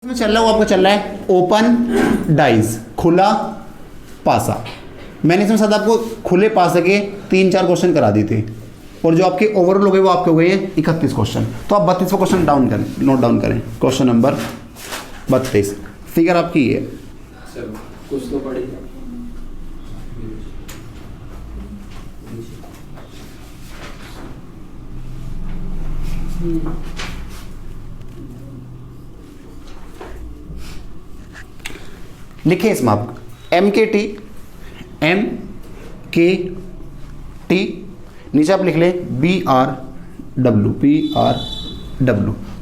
इसमें चल रहा है वो आपको चल रहा है ओपन डाइज, खुला पासा। मैंने इसमें साथ आपको खुले पासे के 3-4 क्वेश्चन करा दिए थे और जो आपके ओवरऑल हो गए वो आपके हो गए 31 क्वेश्चन। तो आप 32वां क्वेश्चन डाउन करें, नोट डाउन करें। क्वेश्चन नंबर 32 फिगर आपकी ये है। कुछ तो पढ़ेगा। लिखिए इसमें आप MKT नीचे आप लिख लें BRW।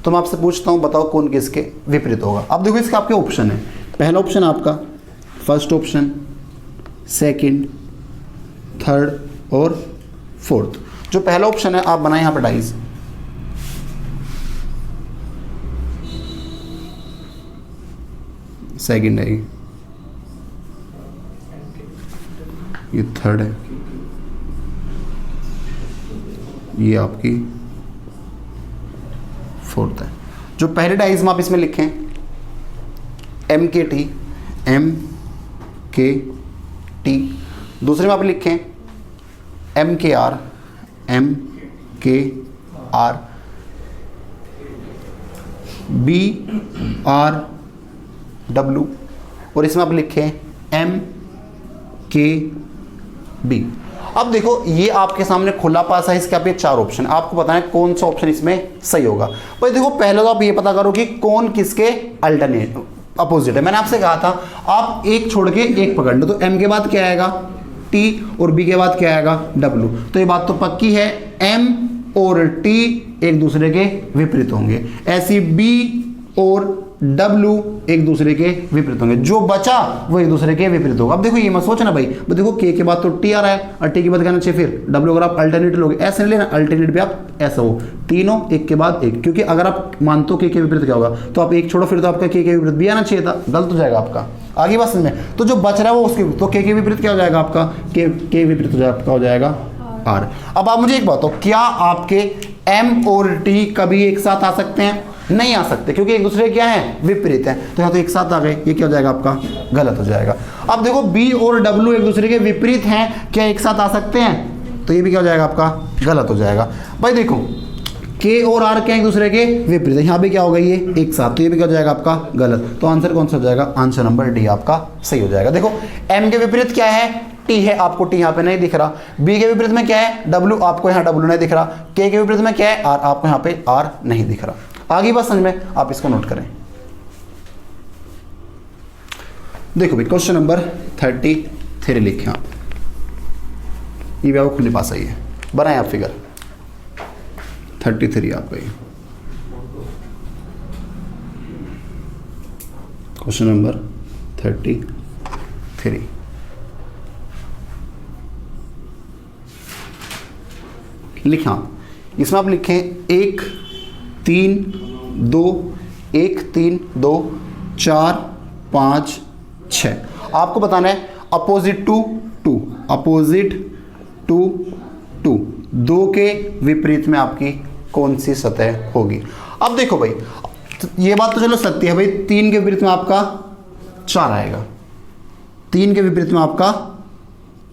तो मैं आपसे पूछता हूं बताओ कौन किसके विपरीत होगा। अब देखो इसके आपके ऑप्शन है। पहला ऑप्शन आपका फर्स्ट ऑप्शन, सेकंड, थर्ड और फोर्थ। जो पहला ऑप्शन है आप बनाएं यहां पर डाइज। सेकंड है ये थर्ड है, ये आपकी फोर्थ है। जो पहले डाइज में आप इसमें लिखें MKT, दूसरे में आप लिखें MKR, BRW और इसमें आप लिखें MKB। अब देखो ये आपके सामने खुला पासा है, इसके आप ये 4 ऑप्शन, आपको बताना है कौन सा ऑप्शन इसमें सही होगा। भाई देखो पहले तो आप ये पता करो कि कौन किसके अल्टरनेट अपोजिट है। मैंने आपसे कहा था आप एक छोड़ के एक पकड़ लो। तो M के बाद क्या आएगा T और B के बाद क्या आएगा W। तो ये बात तो पक्की है M और T एक दूसरे के विपरीत होंगे, ऐसी B और W एक दूसरे के विपरीत होंगे। जो बचा वो एक दूसरे के विपरीत होगा। अब देखो ये मत सोचना भाई देखो K के बाद तो T आ रहा है और T के बाद कहना चाहिए फिर W। अगर आप अल्टरनेट लोगे ऐसे नहीं लेना, अल्टरनेट भी आप ऐसा हो तीनों एक के बाद एक, क्योंकि अगर आप मानते हो K के विपरीत क्या होगा तो आप एक छोड़ो फिर तो आपका K के विपरीत भी आना चाहिए था, गलत हो जाएगा आपका। आगे बात समझ में। तो जो बच रहा है वो उसके तो K के विपरीत क्या हो जाएगा आपका K विपरीत हो जाएगा R। अब आप मुझे एक बात हो, क्या आपके M और T कभी एक साथ आ सकते हैं? नहीं आ सकते, क्योंकि एक दूसरे क्या है विपरीत है। तो यहाँ तो एक साथ आ गए, ये क्या हो जाएगा आपका गलत हो जाएगा। अब देखो B और W एक दूसरे के विपरीत हैं, क्या एक साथ आ सकते हैं? तो ये भी क्या हो जाएगा आपका गलत हो जाएगा। भाई देखो K और R क्या एक दूसरे के विपरीत है, यहाँ भी क्या होगा ये एक साथ, तो ये भी क्या हो जाएगा आपका गलत। तो आंसर कौन सा हो जाएगा? आंसर नंबर D आपका सही हो जाएगा। देखो M के विपरीत क्या है T है, आपको T यहाँ पे नहीं दिख रहा। B के विपरीत में क्या है W, आपको यहाँ W नहीं दिख रहा। K के विपरीत में क्या है R, आपको यहाँ पे R नहीं दिख रहा। आगे बात समझ में, आप इसको नोट करें। देखो भाई क्वेश्चन नंबर 33 लिखे आप, ये भी आपको खुले पास आई है, बनाए आप फिगर 33 आपका ये क्वेश्चन नंबर 33। लिखा इसमें आप लिखें 1 3 2 1 3 2 4 5 6। आपको बताना है opposite to two, opposite to two, 2 के विपरीत में आपकी कौन सी सतह होगी। अब देखो भाई ये बात तो चलो सत्य है भाई, 3 के विपरीत में आपका 4 आएगा, 3 के विपरीत में आपका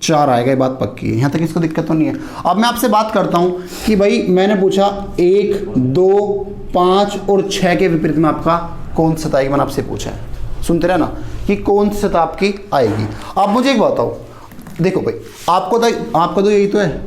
4 आएगा, ये बात पक्की है। यहाँ तक इसको दिक्कत तो नहीं है। अब मैं आपसे बात करता हूँ कि भाई मैंने पूछा 1 2 5 और 6 के विपरीत में आपका कौन सी सतह आएगी। मैंने आपसे पूछा है, सुनते रहे ना, कि कौन सी सतह आपकी आएगी। अब मुझे एक बताओ, देखो भाई आपको तो यही तो है,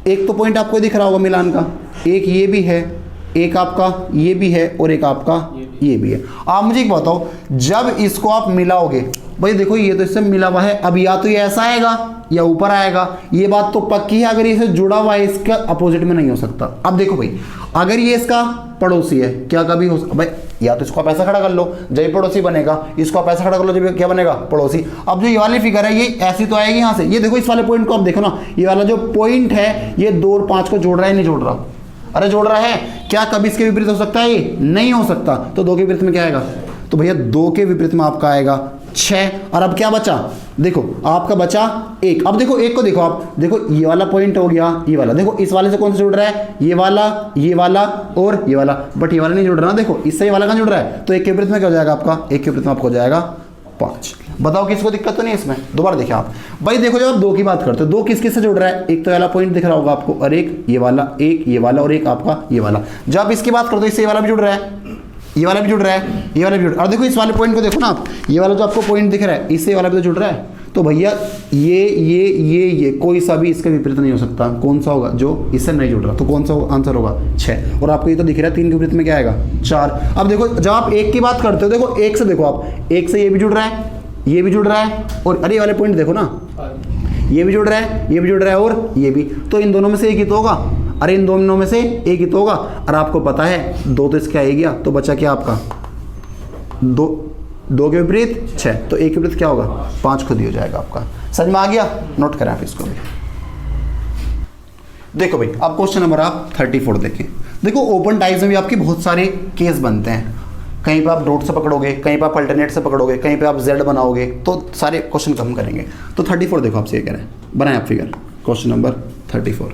एक तो पॉइंट आपको दिख रहा होगा मिलान का, एक ये भी है, एक आपका ये भी है और एक आपका ये भी है। आप मुझे एक बताओ जब इसको आप मिलाओगे, भाई देखो ये तो इससे मिला हुआ है, अब या तो ये ऐसा आएगा या ऊपर आएगा, ये बात तो पक्की है। अगर इसे जुड़ा हुआ है इसका अपोजिट में नहीं हो सकता। अब देखो भाई अगर ये इसका पड़ोसी है, क्या कभी हो सकता भाई, या तो इसको आप ऐसा खड़ा कर लो जब ये पड़ोसी बनेगा, इसको आप ऐसा खड़ा कर लो जब क्या बनेगा पड़ोसी। अब जो ये वाली फिगर है ये ऐसी तो आएगी यहाँ से, ये देखो इस वाले पॉइंट को आप देखो ना, ये वाला जो पॉइंट है ये 2 और 5 को जोड़ रहा है नहीं जोड़ रहा? अरे जोड़ रहा है। क्या कभी इसके विपरीत हो सकता है? ये नहीं हो सकता। तो 2 के विपरीत में क्या आएगा? तो भैया 2 के विपरीत में आपका आएगा 6, और अब क्या बचा, देखो आपका बचा 1। अब देखो 1 को देखो, आप देखो ये वाला पॉइंट हो गया, ये वाला देखो, इस वाले से कौन सा जुड़ रहा है, ये वाला और ये वाला, बट ये वाला नहीं जुड़ रहा ना, देखो इससे ये वाला कहाँ जुड़ रहा है, तो 1 के विपरीत में क्या हो जाएगा आपका, 1 के विपरीत में आपको हो जाएगा 5। बताओ किसको दिक्कत तो नहीं है इसमें। दोबारा देखिए आप भाई, देखो जब आप 2 की बात करते हो, 2 किस किस से जुड़ रहा है, एक तो ये वाला पॉइंट दिख रहा होगा आपको, और एक ये वाला, एक ये वाला, और एक आपका ये वाला। जब आप इसकी बात करते हो, इससे ये वाला भी जुड़ रहा है, ये वाला भी जुड़ रहा है, ये वाला भी जुड़ रहा है, और देखो इस वाले पॉइंट को देखो ना आप, ये वाला जो आपको पॉइंट दिख रहा है, इससे वाला भी तो जुड़ रहा है। तो भैया ये कोई सा भी इसका विपरीत नहीं हो सकता। कौन सा होगा, जो इससे नहीं जुड़ रहा, तो कौन सा आंसर होगा 6। और आपको ये तो दिख रहा है 3 के विपरीत में क्या आएगा 4। अब देखो जब आप 1 की बात करते हो, देखो 1 से, देखो आप 1 से ये भी जुड़ रहा है, ये भी जुड़ रहा है, और अरे ये वाले पॉइंट देखो ना, ये भी जुड़ रहा है, ये भी जुड़ रहा है, और ये भी, तो इन दोनों में से एक ही तो होगा। अरे इन दोनों में से एक ही तो होगा, और आपको पता है 2 तो इसका आ गया, तो बचा क्या आपका 2 के विपरीत 6, तो 1 के विपरीत क्या होगा 5 खुद ही हो जाएगा आपका। समझ में आ गया, नोट करें आप इसको भी। देखो भाई अब क्वेश्चन नंबर आप 34 देखें। देखो ओपन टाइप्स में भी आपके बहुत सारे केस बनते हैं, कहीं पे आप डॉट से पकड़ोगे, कहीं पे आप अल्टरनेट से पकड़ोगे, कहीं पे आप जेड बनाओगे, तो सारे क्वेश्चन कम करेंगे। तो 34 देखो आपसे ये कह रहे हैं, बनाए आप फिगर, क्वेश्चन नंबर 34।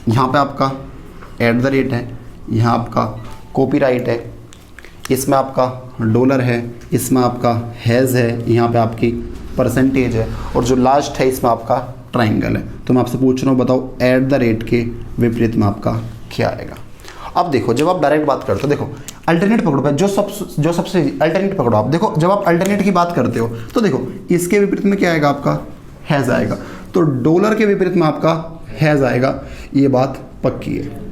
यहाँ पे आपका @ है, यहाँ आपका कॉपीराइट है, इसमें आपका डॉलर है, इसमें आपका हैज़ है, यहाँ पे आपकी परसेंटेज है, और जो लास्ट है इसमें आपका ट्राइंगल है। तो मैं आपसे पूछ रहा हूँ, बताओ @ के विपरीत में आपका क्या आएगा। अब देखो जब आप डायरेक्ट बात करते हो, देखो अल्टरनेट पकड़ो भाई, जो सबसे अल्टरनेट पकड़ो आप। देखो जब आप अल्टरनेट की बात करते हो, तो देखो इसके विपरीत में क्या आएगा आपका हैज़ आएगा, तो डॉलर के विपरीत में आपका हैज़ आएगा, ये बात पक्की है,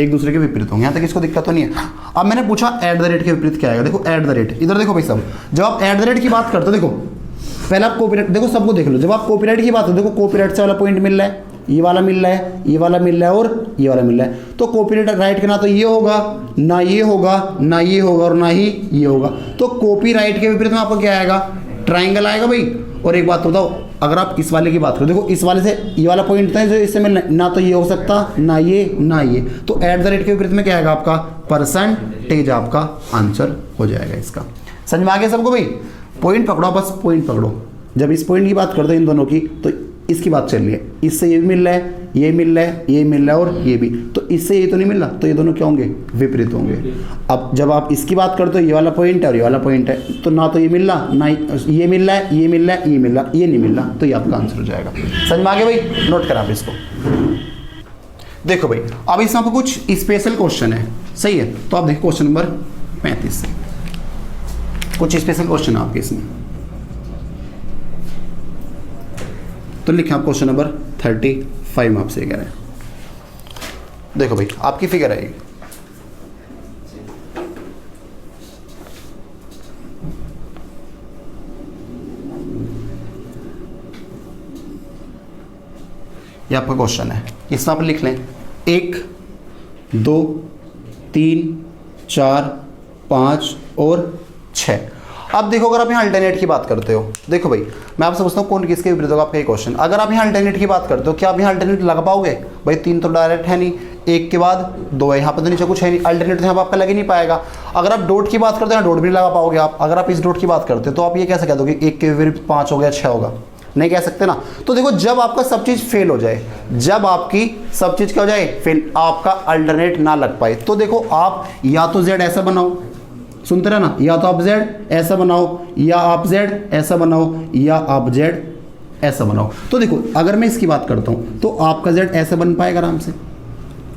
एक दूसरे के विपरीत होंगे। यहाँ तक इसको दिक्कत तो नहीं है। अब मैंने पूछा @ के विपरीत क्या आएगा, देखो @ इधर देखो भाई सब, जब आप @ की बात करते हो, देखो पहले आप कॉपीराइट, देखो सबको देख लो, जब आप कॉपीराइट की बात हो, देखो कॉपीराइट से वाला पॉइंट मिल रहा है, ये वाला मिल रहा है, ये वाला मिल रहा है, और ये वाला मिल रहा है, तो कॉपीराइट राइट का ना तो ये होगा, ना ये होगा, ना ये होगा, और ना ही ये होगा। तो कॉपीराइट के विपरीत में आपको क्या आएगा, ट्राइंगल आएगा भाई। और एक बात बताओ, अगर आप इस वाले की बात करो, देखो इस वाले से ये वाला पॉइंट था जो इससे मिलना, ना तो ये हो सकता, ना ये, ना ये, तो @ के विपरीत में क्या आएगा आपका परसेंटेज, आपका आंसर हो जाएगा इसका। समझ में आ गया सबको भाई। पॉइंट पकड़ो, बस पॉइंट पकड़ो। जब इस पॉइंट की बात करते हैं इन दोनों की, तो इसकी बात चल रही है, इससे ये भी मिल रहा है, ये मिल रहा है, ये मिल रहा है, और ये भी, तो इससे ये तो नहीं मिल रहा, तो ये दोनों क्या होंगे विपरीत होंगे। अब जब आप इसकी बात करते हो, ये वाला पॉइंट है और ये वाला पॉइंट है, तो ना तो ये मिल रहा, ना ये मिल रहा है, ये मिल रहा है, ये मिल रहा, ये नहीं मिल रहा, तो ये आपका आंसर हो जाएगा। समझ में आ गया भाई, नोट करा आप इसको। देखो भाई अब इसमें आपको कुछ स्पेशल क्वेश्चन है, सही है, तो आप देखो क्वेश्चन नंबर 35 से कुछ स्पेशल क्वेश्चन है आपके इसमें। तो लिखें आप क्वेश्चन नंबर 35 में आपसे कह रहे हैं। देखो भाई आपकी फिगर आएगी, ये आपका क्वेश्चन है, इसमें आप लिख लें 1 2 3 4 5 और 6। अब देखो अगर आप यहाँ अल्टरनेट की बात करते हो, देखो भाई मैं आपसे पूछता हूँ कौन किसके विपरीत होगा आपका ये क्वेश्चन। अगर आप यहाँ अल्टरनेट की बात करते हो, क्या आप यहाँ अल्टरनेट लगा पाओगे भाई? 3 तो डायरेक्ट है नहीं, 1 के बाद 2 है, यहाँ पर तो नीचे कुछ है नहीं, अल्टरनेट तो यहाँ पर आपका लग ही नहीं पाएगा। अगर आप डॉट की बात करते हो, डॉट भी नहीं लगा पाओगे आप। अगर आप इस डॉट की बात करते हो तो आप ये कैसे कह दोगे 1 के विपरीत 5 हो गया 6 होगा? नहीं कह सकते ना। तो देखो जब आपका सब चीज़ फेल हो जाए, जब आपकी सब चीज़ क्या हो जाए फेल, आपका अल्टरनेट ना लग पाए, तो देखो आप या तो जेड ऐसा बनाओ, सुनते रहे ना, या तो आप जेड ऐसा बनाओ, या आप जेड ऐसा बनाओ, या आप जेड ऐसा बनाओ। तो देखो अगर मैं इसकी बात करता हूँ तो आपका जेड ऐसा बन पाएगा आराम से।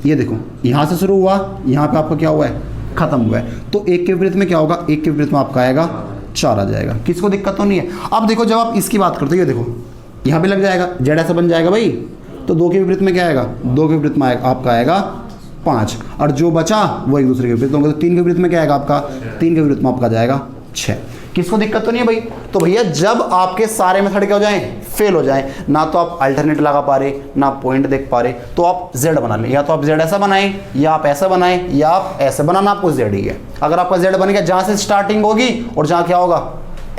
ये देखो यहाँ से शुरू हुआ, यहाँ पे आपका क्या हुआ है खत्म हुआ है, तो 1 के विपरीत में क्या होगा, 1 के विपरीत में आपका आएगा 4 आ जाएगा। किसको दिक्कत तो नहीं है। अब देखो जब आप इसकी बात करते हो, ये देखो यहाँ पे लग जाएगा, जेड ऐसा बन जाएगा भाई, तो 2 के विपरीत में क्या आएगा, 2 के विपरीत में आपका आएगा 5, और जो बचा वो एक दूसरे के विपरीत होंगे, तो 3 के विपरीत में क्या आएगा आपका, 3 के विपरीत में आपका जाएगा 6। किसको दिक्कत तो नहीं है भाई? तो भैया जब आपके सारे मेथड क्या हो जाएं, फेल हो जाएं, ना तो आप अल्टरनेट लगा पा रहे, ना पॉइंट देख पा रहे, तो आप जेड बना लें। या तो आप जेड ऐसा बनाएं, या आप ऐसा बनाएं, या आप ऐसे बनाना, आपको जेड ही है। अगर आपका जेड बन गया, जहां से स्टार्टिंग होगी और जहां क्या होगा,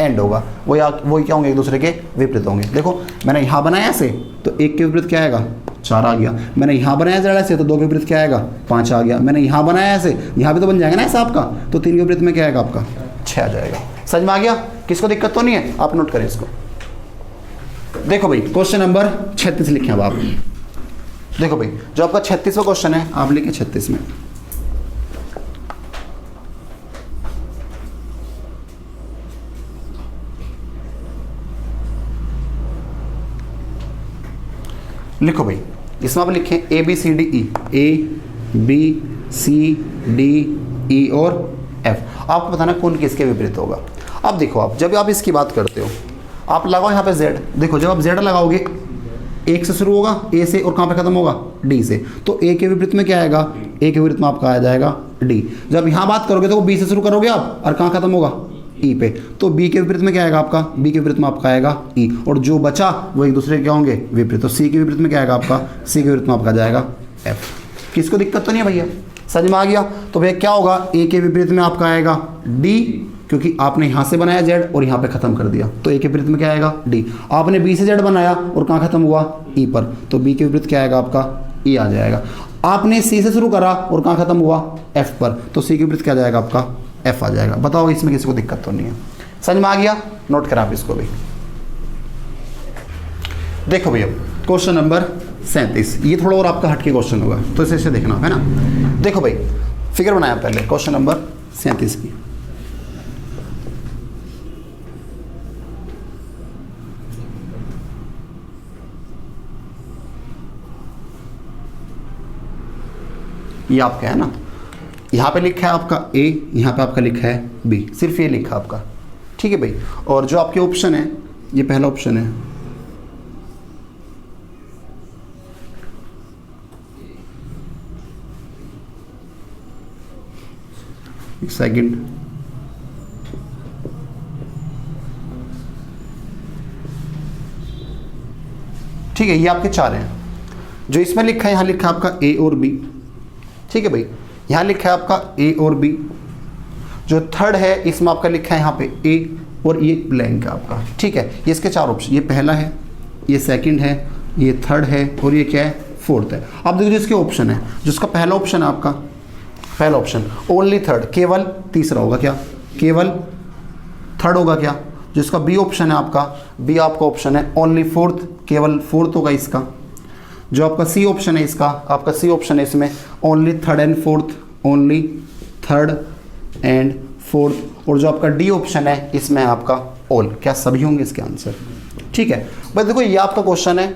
एंड होगा, वही क्या होंगे, एक दूसरे के विपरीत होंगे। देखो मैंने यहाँ बनाया ऐसे, तो एक के विपरीत क्या आएगा, 4 आ गया। मैंने यहाँ बनाया जेड ऐसे, तो 2 के विपरीत क्या आएगा, 5 आ गया। मैंने यहाँ बनाया ऐसे, यहाँ भी तो बन जाएगा ना ऐसा आपका, तो 3 के विपरीत में क्या आएगा आपका, 6 आ जाएगा। समझ में आ गया? किसको दिक्कत तो नहीं है? आप नोट करें इसको। देखो भाई क्वेश्चन नंबर 36 लिखे अब आप। देखो भाई जो आपका 36वां क्वेश्चन है, आप लिखे 36 में। लिखो भाई, इसमें आप लिखें A B C D E, A B C D E और एफ। आपको बताना कौन किसके विपरीत होगा। अब देखो, आप जब आप इसकी बात करते हो, आप लगाओ यहाँ पे जेड। देखो जब आप जेड लगाओगे, एक से शुरू होगा, ए से, और कहाँ पे खत्म होगा, डी से। तो ए के विपरीत में क्या आएगा, ए के विपरीत में आपका आ जाएगा डी। जब यहाँ बात करोगे तो बी से शुरू करोगे आप, और कहाँ खत्म होगा, ई पे। तो बी के विपरीत में क्या आएगा आपका, बी के विपरीत में आपका आएगा ई, और जो बचा वो एक दूसरे के क्या होंगे, विपरीत। तो सी के विपरीत में क्या आएगा आपका, सी के विपरीत में आपका जाएगा एफ। किसको दिक्कत तो नहीं है भैया? समझ में आ गया? तो भैया क्या होगा, ए के विपरीत में आपका आएगा डी, क्योंकि आपने यहाँ से बनाया जेड और यहाँ पे खत्म कर दिया, तो ए के विपरीत में क्या आएगा, डी। आपने बी से जेड बनाया और कहाँ खत्म हुआ, ई पर, तो बी के विपरीत क्या आएगा आपका, ई आ जाएगा। आपने सी से शुरू करा और कहाँ खत्म हुआ, एफ पर, तो सी के विपरीत क्या जाएगा आपका, एफ आ जाएगा। बताओ इसमें किसी को दिक्कत तो नहीं है? समझ में आ गया? नोट करा आप इसको भी। देखो भैया क्वेश्चन नंबर 37, ये थोड़ा और आपका हटके क्वेश्चन होगा, तो इसे देखना है ना। देखो भाई फिगर बनाया पहले क्वेश्चन नंबर 37 की। ये आपका है ना, यहाँ पे लिखा है आपका ए, यहाँ पे आपका लिखा है बी, सिर्फ ये लिखा आपका, ठीक है भाई। और जो आपके ऑप्शन है, ये पहला ऑप्शन है, सेकंड, ठीक है, ये आपके 4 हैं। जो इसमें लिखा है, यहाँ लिखा है आपका ए और बी, ठीक है भाई। यहाँ लिखा है आपका ए और बी। जो थर्ड है इसमें आपका लिखा है यहाँ पे ए, और ये ब्लैंक है आपका, ठीक है। ये इसके 4 ऑप्शन, ये पहला है, ये सेकंड है, ये थर्ड है, और ये क्या है, फोर्थ है। अब देखो जिसके ऑप्शन है, जिसका पहला ऑप्शन है आपका, पहला ऑप्शन ओनली थर्ड, केवल तीसरा होगा क्या, केवल थर्ड होगा क्या। जिसका बी ऑप्शन है आपका, बी आपका ऑप्शन है ओनली फोर्थ, केवल फोर्थ होगा इसका। जो आपका सी ऑप्शन है इसका, आपका सी ऑप्शन है इसमें only third and fourth, only third and fourth. और जो आपका डी ऑप्शन है इसमें है आपका ऑल, क्या सभी होंगे इसके आंसर, ठीक है भाई। देखो ये आपका क्वेश्चन है,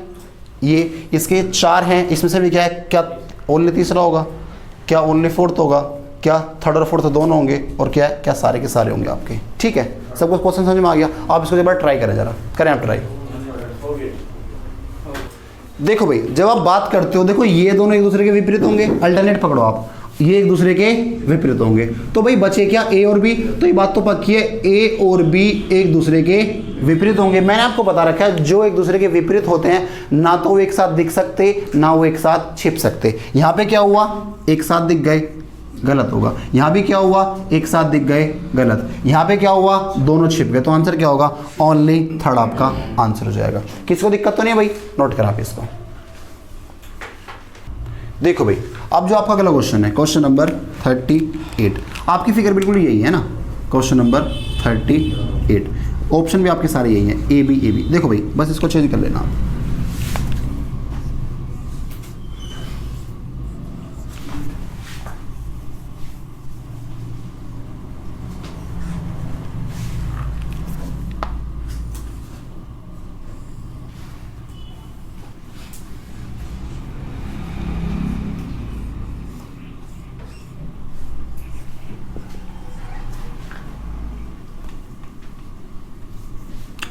ये इसके 4 हैं, इसमें से भी क्या है, क्या ओनली तीसरा होगा, क्या ओनली फोर्थ होगा, क्या थर्ड और फोर्थ दोनों होंगे, और क्या क्या सारे के सारे होंगे आपके, ठीक है। सबको क्वेश्चन समझ में आ गया? आप इसको एक बार ट्राई करें, जरा करें आप ट्राई। देखो भाई जब आप बात करते हो, देखो ये दोनों एक दूसरे के विपरीत होंगे, अल्टरनेट पकड़ो आप, ये एक दूसरे के विपरीत होंगे, तो भाई बचे क्या, ए और बी। तो ये बात तो पक्की है, ए और बी एक दूसरे के विपरीत होंगे। मैंने आपको बता रखा है जो एक दूसरे के विपरीत होते हैं, ना तो वो एक साथ दिख सकते, ना वो एक साथ छिप सकते। यहाँ पे क्या हुआ, एक साथ दिख गए, गलत होगा। यहाँ भी क्या हुआ, एक साथ दिख गए, गलत। यहाँ पे क्या हुआ, दोनों छिप गए, तो आंसर क्या होगा, ओनली थर्ड आपका आंसर हो जाएगा। किसको दिक्कत तो नहीं है भाई? नोट करा आप इसको। देखो भाई अब जो आपका अगला क्वेश्चन है, क्वेश्चन नंबर 38, आपकी फिगर बिल्कुल यही है ना, क्वेश्चन नंबर 38, ऑप्शन भी आपके सारे यही हैं, ए बी ए बी। देखो भाई बस इसको चेंज कर लेना आप।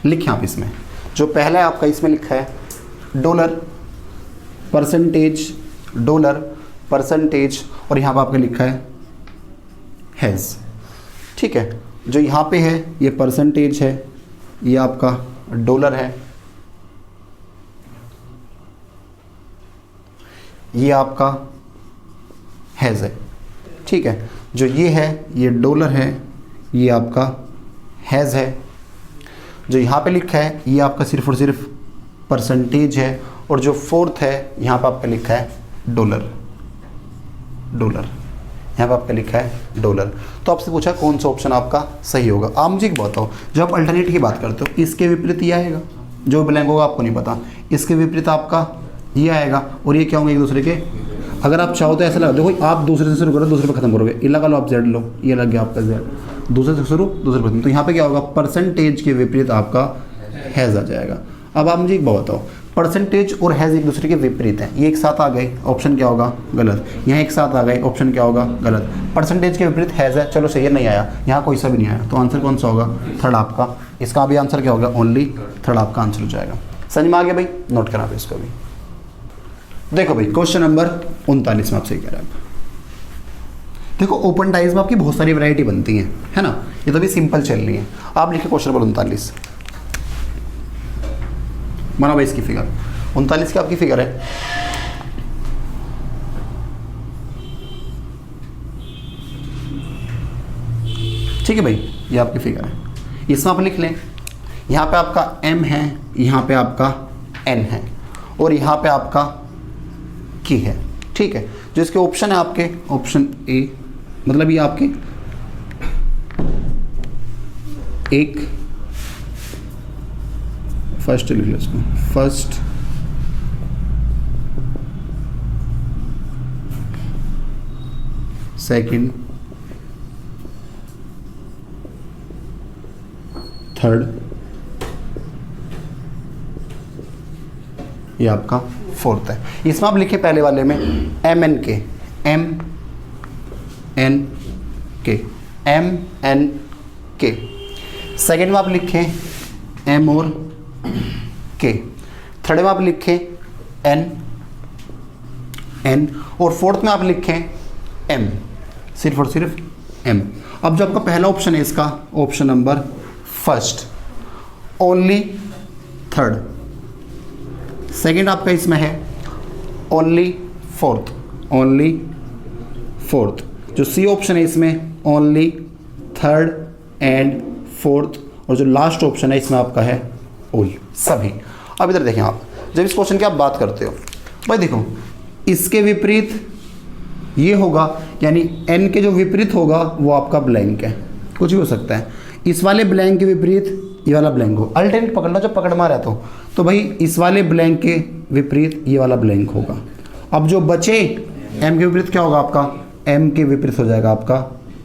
लिखें आप इसमें, जो पहला है आपका इसमें लिखा है डॉलर परसेंटेज, और यहाँ पर आपका लिखा है हैज़, ठीक है। जो यहाँ पे है ये परसेंटेज है, ये आपका डॉलर है, ये आपका हैज़ है, ठीक है। जो ये है ये डॉलर है, ये आपका हैज़ है। जो यहाँ पे लिखा है ये आपका सिर्फ और सिर्फ परसेंटेज है, और जो फोर्थ है यहाँ पे आपका लिखा है डॉलर, डॉलर यहाँ पे आपका लिखा है डॉलर। तो आपसे पूछा कौन सा ऑप्शन आपका सही होगा। आप मुझे एक बताओ, जब आप अल्टरनेट की बात करते हो इसके विपरीत ये आएगा, जो ब्लैंक होगा आपको नहीं पता, इसके विपरीत आपका ये आएगा, और ये क्या होंगे एक दूसरे के। अगर आप चाहो तो ऐसा लगा देखो, आप दूसरे से शुरू करो दूसरे पे खत्म करोगे, ये लगा लो आप जेड लो, ये लग गया आपका जेड, दूसरे से शुरू दूसरे पे खत्म। तो यहाँ पे क्या होगा, परसेंटेज के विपरीत आपका हैज़ आ जाएगा। अब आप मुझे एक बात बताओ, परसेंटेज और हैज़ एक दूसरे के विपरीत हैं, ये एक साथ आ गए, ऑप्शन क्या होगा, गलत। यहाँ एक साथ आ गए, ऑप्शन क्या होगा, गलत। परसेंटेज के विपरीत हैज़ है, चलो सही है, नहीं आया, यहाँ कोई सा भी नहीं आया, तो आंसर कौन सा होगा, थर्ड आपका। इसका भी आंसर क्या होगा, ओनली थर्ड आपका आंसर हो जाएगा। समझ में आ गया भाई, नोट करा इसको भी। देखो भाई क्वेश्चन नंबर 39 में आपसे कह रहा है, देखो ओपन टाइज में आपकी बहुत सारी वैरायटी बनती है ना, ये तो भी सिंपल चल रही है। आप लिखे क्वेश्चन नंबर 39, माना भाई इसकी फिगर 39 की आपकी फिगर है, ठीक है भाई, ये आपकी फिगर है। इसमें आप लिख लें, यहाँ पे आपका m है, यहाँ पे आपका n है, और यहाँ पे आपका की है, ठीक है। जो इसके ऑप्शन है आपके, ऑप्शन ए, मतलब ये आपके एक, फर्स्ट लिख लो इसको, फर्स्ट, सेकंड, थर्ड, ये आपका फोर्थ है। इसमें आप लिखे पहले वाले में एम एन के, एम एन के, एम एन के। सेकेंड में आप लिखे एम और के, थर्ड में आप लिखे एन एन, और फोर्थ में आप लिखे एम, सिर्फ और सिर्फ एम। अब जो आपका पहला ऑप्शन है इसका, option number first, only third. Second आपका इसमें है ओनली फोर्थ, ओनली फोर्थ। जो सी ऑप्शन है इसमें ओनली थर्ड एंड फोर्थ, और जो लास्ट ऑप्शन है इसमें आपका है ऑल, सभी। अब इधर देखें आप, जब इस क्वेश्चन की आप बात करते हो भाई, देखो इसके विपरीत ये होगा, यानी एन के जो विपरीत होगा वो आपका ब्लैंक है, कुछ भी हो सकता है। इस वाले ब्लैंक के विपरीत ये वाला ब्लैंक हो, अल्टरनेट पकड़ना जब पकड़ मारा तो भाई इस वाले ब्लैंक के विपरीत ये वाला ब्लैंक होगा। अब जो बचे एम के विपरीत क्या होगा आपका, एम के विपरीत हो जाएगा आपका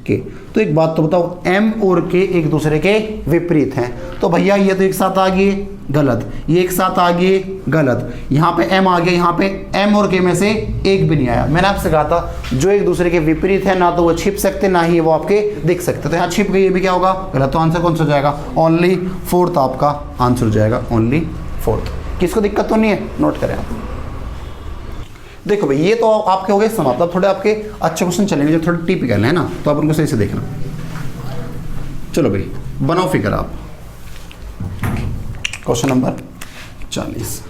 के। तो एक बात तो बताओ, एम और के एक दूसरे के विपरीत हैं, तो भैया ये तो एक साथ आ गए, गलत, ये एक साथ आ गए, गलत, यहाँ पे एम आ गया, यहाँ पे एम और के में से एक भी नहीं आया। मैंने आपसे कहा था जो एक दूसरे के विपरीत है ना तो वो छिप सकते, ना ही वो आपके दिख सकते, तो यहाँ छिप गई, ये भी क्या होगा, गलत। तो आंसर कौन सा हो जाएगा, ओनली फोर्थ आपका आंसर हो जाएगा, ओनली फोर्थ। किसको दिक्कत तो नहीं है, नोट करें आप। देखो भाई ये तो आपके हो गए समाप्त। अब थोड़े आपके अच्छे क्वेश्चन चलेंगे जो थोड़े टिपिकल है ना, तो आप उनको सही से देखना। चलो भाई बनाओ फिगर आप, क्वेश्चन नंबर 40।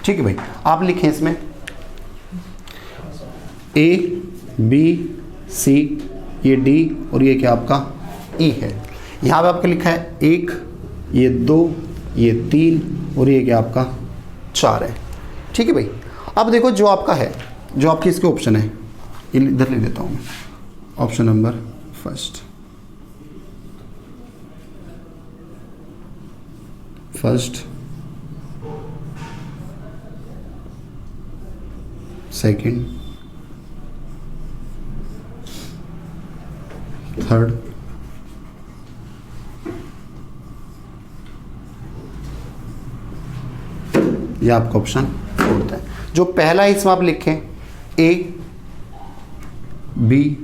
ठीक है भाई, आप लिखें इसमें ए बी सी, ये डी, और ये क्या आपका ई है। यहाँ पे आपका लिखा है 1, ये 2, ये 3, और ये क्या आपका 4 है। ठीक है भाई, अब देखो जो आपका है, जो आपके इसके ऑप्शन है, इधर लिख देता हूँ मैं, option number first, second, third, ये आपका ऑप्शन फोर्थ है। जो पहला है इसमें आप लिखें ए बी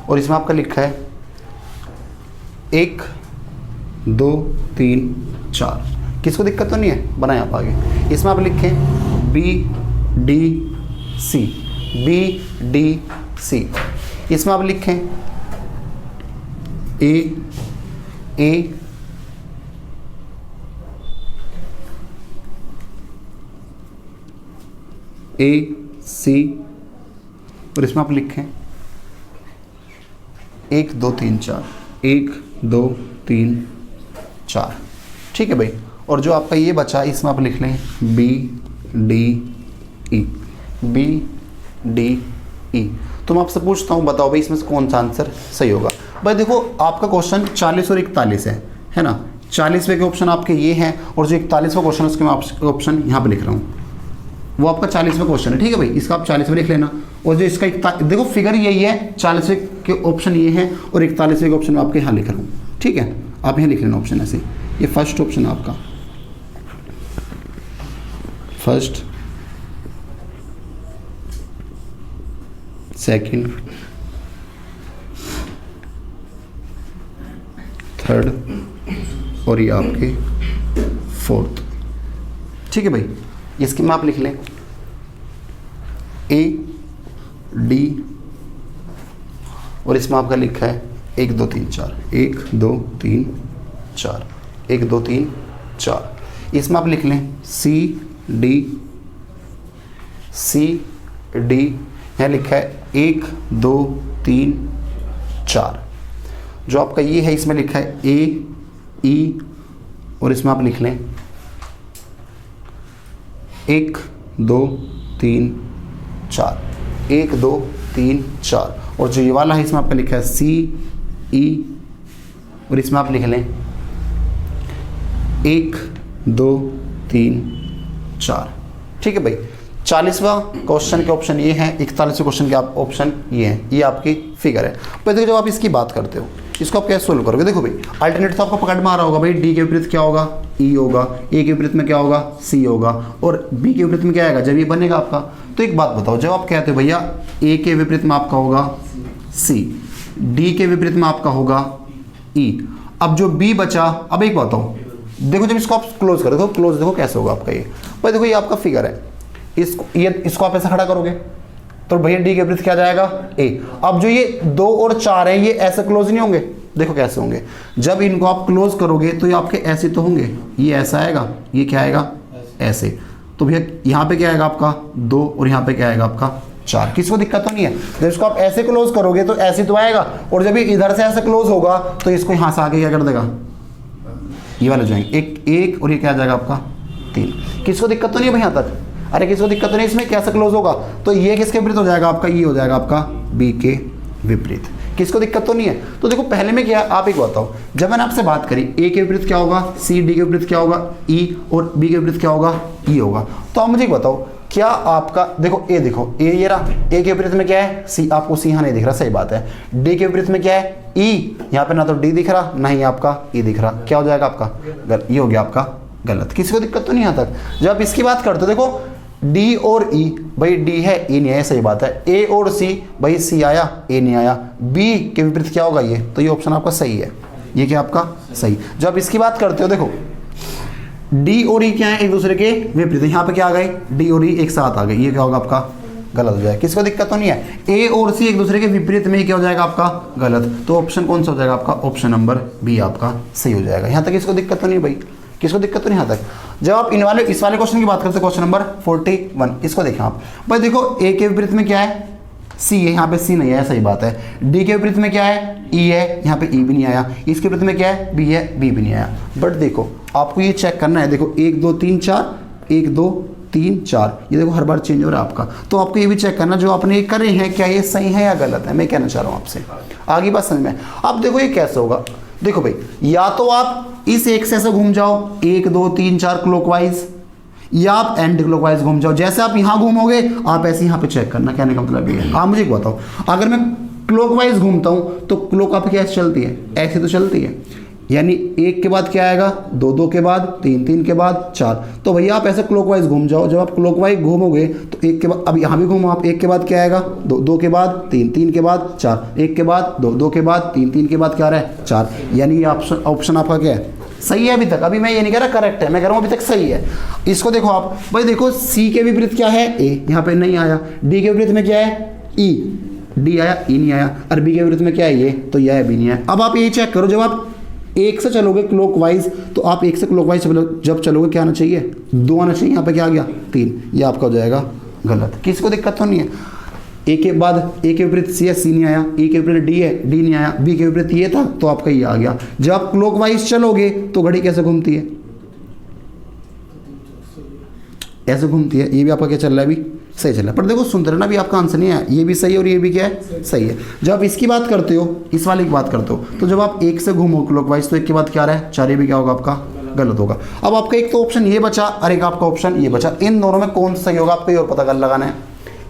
और इसमें आपका लिखा है 1 2 3 4। किसको दिक्कत तो नहीं है, बनाए आप आगे। इसमें आप लिखें B D C, B D C. इसमें आप लिखें ए सी और इसमें आप लिखें 1 2 3 4, 1 2 3 4। ठीक है भाई। और जो आपका ये बचा इसमें आप लिख लें B D E, B D E. तो मैं आपसे पूछता हूँ, बताओ भाई इसमें से कौन सा आंसर सही होगा। भाई देखो आपका क्वेश्चन 40 और 41 है ना। 40वें के ऑप्शन आपके ये हैं और जो 41वां क्वेश्चन है उसके मैं आपके ऑप्शन यहाँ पे लिख रहा हूँ, वो आपका 40वां क्वेश्चन है। ठीक है भाई, इसका आप 40वें लिख लेना। और जो इसका देखो फिगर यही है, 40वें के ऑप्शन ये हैं और 41वें के ऑप्शन में आपके यहाँ लिख रहा हूँ। ठीक है, आप यहाँ लिख लेना ऑप्शन ऐसे। ये फर्स्ट ऑप्शन है आपका, फर्स्ट, सेकंड, थर्ड और ये आपके फोर्थ। ठीक है भाई, इसके में आप लिख लें ए डी और इसमें आपका लिखा है 1 2 3 4, 1 2 3 4, 1 2 3 4। इसमें आप लिख लें सी डी यहाँ लिखा है 1 2 3 4। जो आपका ये है इसमें लिखा है ए ई और इसमें आप लिख लें 1 2 3 4, 1 2 3 4। और जो ये वाला है इसमें आपका लिखा है सी ई और इसमें आप लिख लें 1 2 3 4। ठीक है भाई, 40वां क्वेश्चन के ऑप्शन ये हैं, 41वें क्वेश्चन के आप ऑप्शन ये हैं। ये आपकी फिगर है। पर देखो जब आप इसकी बात करते हो इसको आप कैसे सोल्व करोगे। देखो भाई अल्टरनेट तो आपको पकड़ में आ रहा होगा भाई, डी के विपरीत क्या होगा, ई होगा, ए के विपरीत में क्या होगा, सी होगा, और बी के विपरीत में क्या आएगा जब ये बनेगा आपका। तो एक बात बताओ, जब आप कहते हो भैया ए के विपरीत में आपका होगा सी, डी के विपरीत में आपका होगा ई, अब जो बी बचा, अब एक बताओ देखो जब इसको आप क्लोज करो, क्लोज देखो कैसे होगा आपका ये। भाई देखो ये आपका फिगर है, इसको आप ऐसा खड़ा करोगे तो भैया डी के विपरीत क्या जाएगा ए। अब जो ये 2 और 4 है ये ऐसे क्लोज नहीं होंगे, देखो कैसे होंगे। जब इनको आप क्लोज करोगे तो ये आपके ऐसे तो होंगे, ये ऐसा आएगा, ये क्या आएगा ऐसे। तो भैया यहाँ पे क्या आएगा आपका 2 और यहाँ पे क्या आएगा आपका 4। किसी को दिक्कत तो नहीं है। जब इसको आप ऐसे क्लोज करोगे तो ऐसे तो आएगा, और जब ये इधर से ऐसे क्लोज होगा तो इसको यहाँ से आगे क्या कर देगा, ये वाले जाएंगे एक और ये क्या आ जाएगा आपका 3। किसी को दिक्कत तो नहीं है भाई यहाँ तक। अरे किसी को दिक्कत नहीं, इसमें कैसे क्लोज होगा, तो ये किसके विपरीत हो जाएगा आपका, ये हो जाएगा आपका बी के विपरीत। किसको दिक्कत तो नहीं है। तो देखो पहले में क्या, आप एक बताओ, जब मैंने आपसे बात करी ए के विपरीत क्या होगा, सी, डी के विपरीत क्या होगा ई, और बी के विपरीत क्या होगा ई होगा। तो आप मुझे बताओ क्या आपका, देखो ए, देखो ए ये रहा, ए के विपरीत में क्या है सी, आपको सी यहाँ नहीं दिख रहा, सही बात है। डी के विपरीत में क्या है ई, यहाँ पे ना तो डी दिख रहा ना ही आपका ई दिख रहा, क्या हो जाएगा आपका ये हो गया आपका गलत। किसी को दिक्कत तो नहीं यहाँ तक। जब आप इसकी बात करते हो देखो डी और ई, भाई डी है ई नहीं आया, सही बात है। ए और सी, भाई सी आया ए नहीं आया। बी के विपरीत क्या होगा ये, तो ये ऑप्शन आपका सही है, ये क्या आपका सही। जब आप इसकी बात करते हो देखो डी और ई क्या है एक दूसरे के विपरीत, यहाँ पे क्या आ गए डी और ई एक साथ आ गए, ये क्या होगा आपका गलत हो जाएगा। किसी को दिक्कत तो नहीं है। ए और सी एक दूसरे के विपरीत में क्या हो जाएगा आपका गलत, तो ऑप्शन कौन सा हो जाएगा आपका, ऑप्शन नंबर बी आपका सही हो जाएगा। यहाँ तक किसको दिक्कत तो नहीं भाई, किसको दिक्कत तो नहीं यहाँ तक। जब आप इस वाले क्वेश्चन की बात करते हैं, क्वेश्चन नंबर 41, इसको देखें आप। भाई देखो ए के विपरीत में क्या है सी है, यहाँ पे सी नहीं है, सही बात है। डी के विपरीत में क्या है ई है, यहाँ पे ई भी नहीं आया। इसके विपरीत में क्या है बी है, बी भी नहीं आया। बट देखो आपको ये चेक करना है, देखो 1 2 3 4, 1 2 3 4, ये देखो हर बार चेंज हो रहा है आपका। तो आपको ये भी चेक करना जो आपने ये करे हैं क्या ये सही है या गलत है। मैं कहना चाह रहा हूँ आपसे, आगे बात समझ में। अब देखो ये कैसे होगा, देखो भाई या तो आप इस एक से घूम जाओ 1 2 3 4 क्लॉकवाइज, या आप एंटी क्लॉकवाइज घूम जाओ। जैसे आप यहाँ घूमोगे आप ऐसे यहाँ पे चेक करना, कहने का मतलब ये है। आप मुझे बताओ अगर मैं क्लॉकवाइज घूमता हूँ तो क्लॉक आप कैसे चलती है, ऐसे तो चलती है। यानी एक के बाद क्या आएगा, दो, दो के बाद तीन, तीन के बाद चार। तो भैया आप ऐसे क्लॉकवाइज घूम जाओ, जब आप क्लॉकवाइज घूमोगे तो एक के बाद, अब यहाँ भी घूमो आप, एक के बाद क्या आएगा, दो, दो के बाद तीन, तीन के बाद चार, एक के बाद दो, दो के बाद तीन, तीन के बाद क्या रहा है, चार। यानी ये ऑप्शन आपका क्या है, सही है अभी तक। अभी मैं ये नहीं कह रहा करेक्ट है, मैं कह रहा हूँ अभी तक सही है। इसको देखो आप भाई, देखो सी के विपरीत क्या है, ए, यहाँ पे नहीं आया। डी के विपरीत में क्या है, ई, डी आया, ई नहीं आया। और बी के विपरीत में क्या है, ये, तो यह बी नहीं आया। अब आप ये चेक करो, जब आप एक से चलोगे क्लॉकवाइज, तो आप एक से क्लॉकवाइज जब चलोगे क्या आना चाहिए, दो आना चाहिए। यहाँ पे क्या आ गया, तीन। ये आपका हो जाएगा गलत। किसी को दिक्कत तो नहीं है। ए के बाद ए के विपरीत सी है, सी नहीं आया। ए के विपरीत डी है, डी नहीं आया। बी के विपरीत ये था, तो आपका ये आ गया। जब आप क्लॉकवाइज चलोगे तो घड़ी कैसे घूमती है, ऐसे घूमती है। ये भी आपका क्या चल रहा है, अभी सही चल रहा है। पर देखो सुनते रहना, भी आपका आंसर नहीं है, ये भी सही है और ये भी क्या है, सही है। जब आप इसकी बात करते हो, इस वाले की बात करते हो, तो जब आप एक से घूमो क्लॉकवाइज, तो एक के बाद क्या रहा है, चार। ये भी क्या होगा आपका, गलत होगा। अब आपका एक तो ऑप्शन ये बचा और एक आपका ऑप्शन ये बचा। इन दोनों में कौन सा सही होगा, आपको ये और पता कर लगाना है,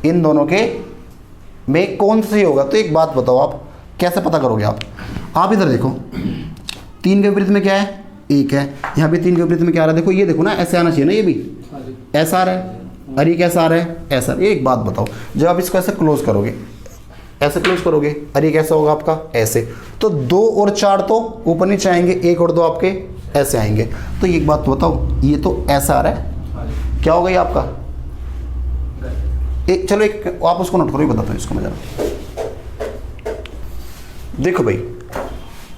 इन दोनों के में कौन सा सही होगा। तो एक बात बताओ, आप कैसे पता करोगे। आप इधर देखो, तीन के विपरीत में क्या है, एक है। यहाँ पे तीन के विपरीत में क्या आ रहा है, देखो ये देखो ना, ऐसे आना चाहिए ना, ये भी ऐसा आ रहा है, अरे कैसा आ रहा है, ऐसा। एक बात बताओ, जब आप इसको ऐसे क्लोज करोगे, ऐसे क्लोज करोगे, अरे कैसा होगा आपका, ऐसे। तो दो और चार तो ऊपर नीचे आएंगे, एक और दो आपके ऐसे आएंगे। तो एक बात बताओ, ये तो ऐसा आ रहा है, क्या होगा ये आपका, एक, चलो एक आप उसको नोट करो, बताता हूँ इसको मैं जरा। देखो भाई,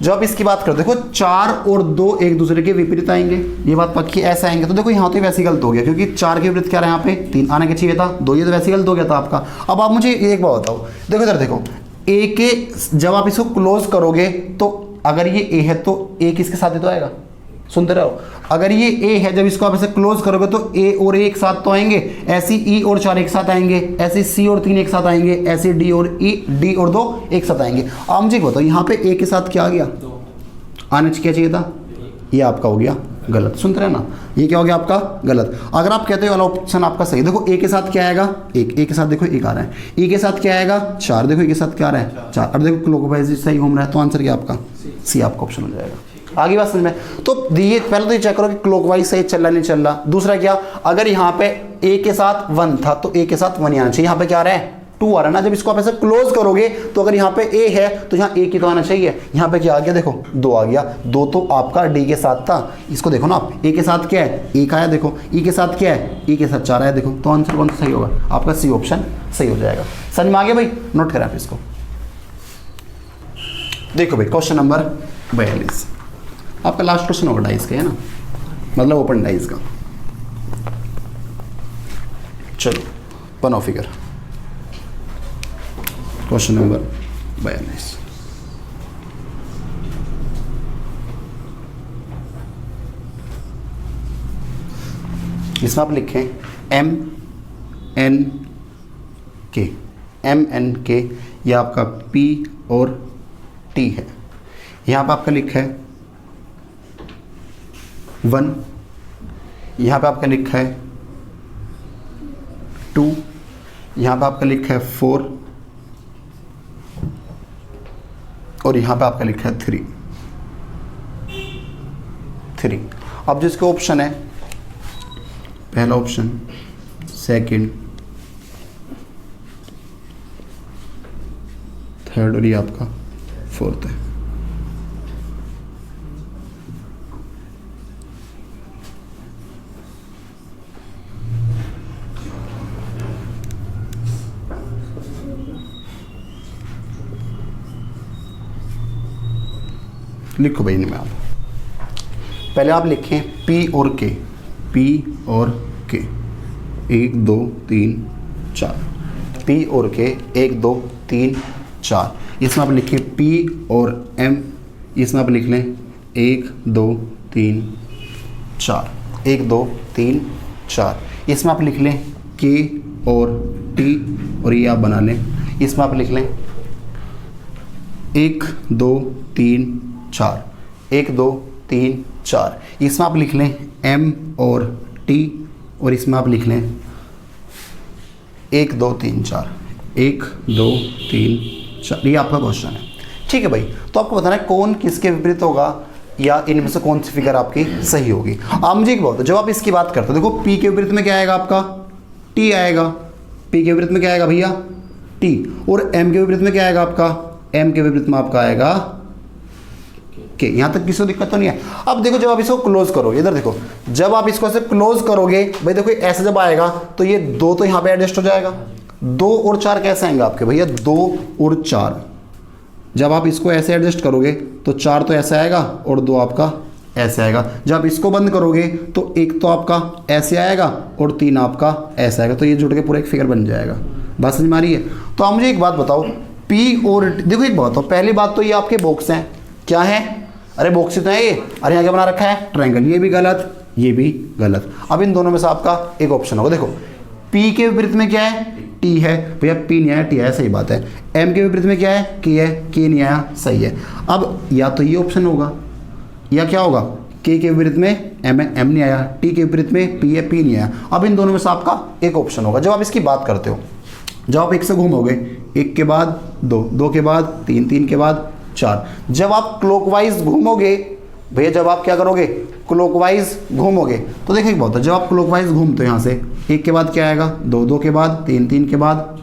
जब आप इसकी बात करो, देखो चार और दो एक दूसरे के विपरीत आएंगे, ये बात पक्की, ऐसे आएंगे। तो देखो यहाँ तो वैसे गलत हो गया, क्योंकि चार के विपरीत क्या रहा है, यहाँ पे तीन आने के चाहिए था, दो, ये तो वैसे गलत हो गया था आपका। अब आप मुझे एक बात बताओ, देखो इधर देखो, ए के जब आप इसको क्लोज करोगे, तो अगर ये ए है तो ए किसके साथ ही तो आएगा, सुनते रहो। अगर ये ए है, जब इसको आप ऐसे क्लोज करोगे तो ए और ए एक साथ तो आएंगे, ऐसी ई और चार एक साथ आएंगे, ऐसे सी और तीन एक साथ आएंगे, ऐसे डी और ई, डी और दो एक साथ आएंगे। आप मुझे बताओ, यहाँ पे ए के साथ क्या आ गया, आने क्या चाहिए था, ये आपका हो गया गलत। सुनते रहे ना, ये क्या हो गया आपका गलत। अगर आप कहते हो वाला ऑप्शन आपका सही, देखो ए के साथ क्या आएगा, एक, ए के साथ देखो एक आ रहा है, ई के साथ क्या आएगा, चार, देखो ए के साथ क्या आ रहा है, चार। अब देखो क्लॉकवाइज सही घूम रहा है, तो आंसर क्या आपका, सी आपका ऑप्शन हो जाएगा। आगे बात समझ में। तो ये पहले तो ये चेक करो कि क्लॉकवाइज सही चल रहा नहीं चल रहा। दूसरा क्या, अगर यहाँ पे ए के साथ वन था, तो ए के साथ वन ही आना चाहिए। यहाँ पे क्या आ रहा है, टू आ रहा है ना। जब इसको आप ऐसे क्लोज करोगे, तो अगर यहाँ पे ए है तो यहाँ ए की तो आना चाहिए। यहाँ पे क्या आ गया, देखो दो आ गया, दो तो आपका डी के साथ था। इसको देखो ना आप, ए के साथ क्या है, एक आया, देखो ई के साथ क्या है, ई के साथ चार आया, देखो। तो आंसर कौन सा सही होगा, आपका सी ऑप्शन सही हो जाएगा। समझ में आ गया भाई, नोट करें आप इसको। देखो भाई, क्वेश्चन नंबर 42 आपका लास्ट क्वेश्चन होगा डाइस का, है ना, मतलब ओपन डाइस का। चलो बनाओ फिगर, क्वेश्चन नंबर 42। इसमें आप लिखें एम एन के, एम एन के, यह आपका पी और टी है। यहाँ पर आपका लिखा है 1, यहाँ पे आपका लिखा है 2, यहाँ पे आपका लिखा है 4 और यहाँ पे आपका लिखा है 3। अब जिसके ऑप्शन है, पहला ऑप्शन, सेकंड, थर्ड और ये आपका फोर्थ है। लिखो भाई इनमें आप, पहले आप लिखें P और K, P और K, 1 2 3 4, P और K 1 2 3 4। इसमें आप लिखें P और M, इसमें आप लिख लें 1 2 3 4, 1 2 3 4। इसमें आप लिख लें K और T और ये आप बना लें। इसमें आप लिख लें 1 2 3 4, 1 2 3 4। इसमें आप लिख लें M और T और इसमें आप लिख लें 1 2 3 4, 1 2 3 4। ये आपका क्वेश्चन है, ठीक है भाई। तो आपको बताना है कौन किसके विपरीत होगा। या इनमें से कौन सी फिगर आपकी सही होगी। आप मुझे एक बात बताओ, जब आप इसकी बात करते हो देखो पी के विपरीत में क्या आएगा आपका, टी आएगा। पी के विपरीत में क्या आएगा भैया, टी। और एम के विपरीत में क्या आएगा आपका, एम के विपरीत में आपका आएगा के। यहां तक किसी को दिक्कत तो नहीं है। अब देखो जब आप इसको क्लोज करोगे, इधर देखो, जब आप इसको ऐसे क्लोज करोगे भाई देखो ऐसे जब आएगा तो ये 2 तो यहां पे एडजस्ट हो जाएगा। 2 और 4 कैसे आएंगे आपके भैया, 2 और 4। जब आप इसको ऐसे एडजस्ट करोगे तो 4 तो ऐसे आएगा और 2 आपका ऐसे आएगा। जब आप इसको बंद करोगे तो 1 तो आपका ऐसे आएगा और 3 आपका ऐसे आएगा। तो ये जुड़ के पूरा एक फिगर बन जाएगा। बात समझ में आ रही है। तो आप मुझे एक बात बताओ, P और देखो एक बात बताओ, पहली बात तो ये आपके बॉक्स हैं, क्या है, अरे बॉक्स ही तो है ये। अरे यहाँ क्या बना रखा है, ट्रायंगल। ये भी गलत, ये भी गलत। अब इन दोनों में से आपका एक ऑप्शन होगा। देखो P के विपरीत में क्या है, T है भैया, P नहीं आया, T आया, सही बात है। M के विपरीत में क्या है, K है, K नहीं आया, सही है। अब या तो ये ऑप्शन होगा या क्या होगा, K के विपरीत में M है, M नहीं आया, T के विपरीत में P है, P नहीं आया। अब इन दोनों में से आपका एक ऑप्शन होगा। जब आप इसकी बात करते हो, जब आप 1 से घूमोगे, 1 के बाद 2, 2 के बाद 3, 3 के बाद 4। जब आप क्लॉकवाइज घूमोगे भैया, जब आप क्या करोगे, क्लॉकवाइज घूमोगे, तो देखिए बहुत है, जब आप क्लॉकवाइज घूमते हो यहाँ से 1 के बाद क्या आएगा, 2, 2 के बाद 3, 3 के बाद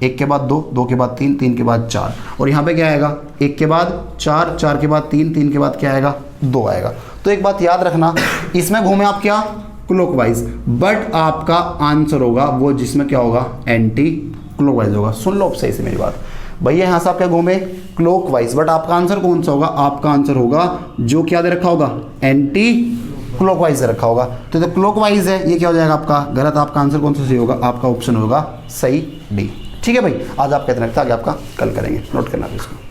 1 के बाद 2, 2 के बाद 3, 3 के बाद 4। और यहाँ पे क्या आएगा, 1 के बाद 4, 4 के बाद 3, 3 के बाद क्या आएगा, 2 आएगा। तो एक बात याद रखना, इसमें घूमे आप क्या, क्लॉकवाइज, बट आपका आंसर होगा वो जिसमें क्या होगा, एंटी क्लॉकवाइज होगा। सुन लो अब सही से मेरी बात भैया, यहाँ से आप क्या घूमे, क्लॉकवाइज, बट आपका आंसर कौन सा होगा, आपका आंसर होगा जो क्या दे रखा होगा, एंटी क्लॉकवाइज दे रखा होगा। तो क्लॉकवाइज है, ये क्या हो जाएगा आपका गलत। आपका आंसर कौन सा सही होगा, आपका ऑप्शन होगा सही डी। ठीक है भाई, आज आप कितने रखते हैं, आगे आपका कल करेंगे, नोट करना इसको।